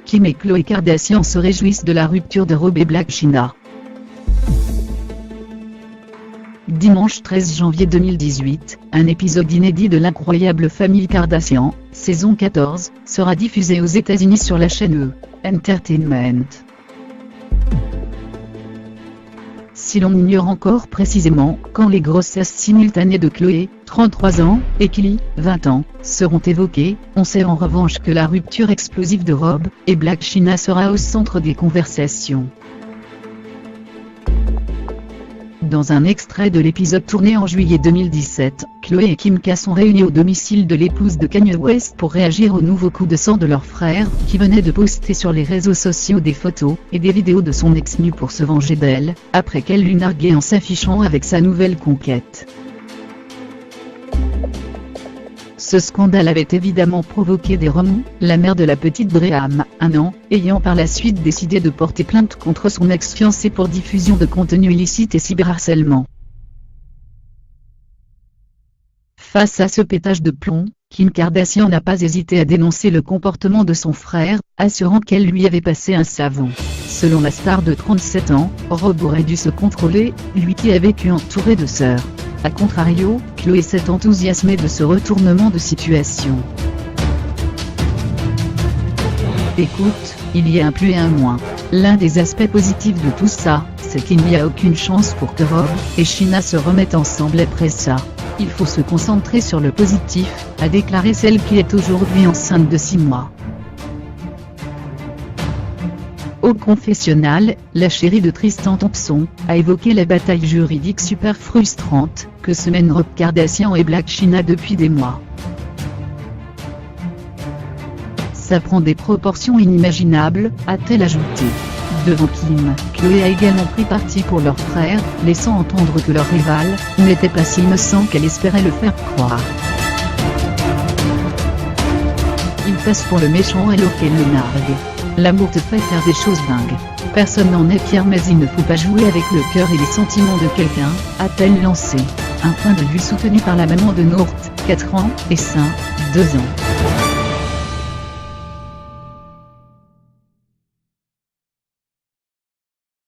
Kim et Khloé Kardashian se réjouissent de la rupture de Rob et Blac Chyna. Dimanche 13 janvier 2018, un épisode inédit de l'incroyable famille Kardashian, saison 14, sera diffusé aux États-Unis sur la chaîne E! Entertainment. Si l'on ignore encore précisément quand les grossesses simultanées de Khloé, 33 ans, et Kylie, 20 ans, seront évoquées, on sait en revanche que la rupture explosive de Rob et Blac Chyna sera au centre des conversations. Dans un extrait de l'épisode tourné en juillet 2017, Khloé et Kim K sont réunis au domicile de l'épouse de Kanye West pour réagir au nouveau coup de sang de leur frère, qui venait de poster sur les réseaux sociaux des photos et des vidéos de son ex nu pour se venger d'elle, après qu'elle l'eut nargué en s'affichant avec sa nouvelle conquête. Ce scandale avait évidemment provoqué des remous, la mère de la petite Briam, 1 an, ayant par la suite décidé de porter plainte contre son ex-fiancé pour diffusion de contenu illicite et cyberharcèlement. Face à ce pétage de plomb, Kim Kardashian n'a pas hésité à dénoncer le comportement de son frère, assurant qu'elle lui avait passé un savon. Selon la star de 37 ans, Rob aurait dû se contrôler, lui qui a vécu entouré de sœurs. A contrario, Khloé s'est enthousiasmée de ce retournement de situation. Écoute, il y a un plus et un moins. L'un des aspects positifs de tout ça, c'est qu'il n'y a aucune chance pour que Rob et Chyna se remettent ensemble après ça. Il faut se concentrer sur le positif, a déclaré celle qui est aujourd'hui enceinte de 6 mois. Au confessionnal, la chérie de Tristan Thompson a évoqué la bataille juridique super frustrante que se mènent Rob Kardashian et Blac Chyna depuis des mois. Ça prend des proportions inimaginables, a-t-elle ajouté. Devant Kim, Khloé a également pris parti pour leur frère, laissant entendre que leur rival n'était pas si innocent qu'elle espérait le faire croire. Il passe pour le méchant alors qu'elle le nargue. L'amour te fait faire des choses dingues. Personne n'en est fier mais il ne faut pas jouer avec le cœur et les sentiments de quelqu'un, a-t-elle lancé. Un point de vue soutenu par la maman de North, 4 ans, et Saint, 2 ans.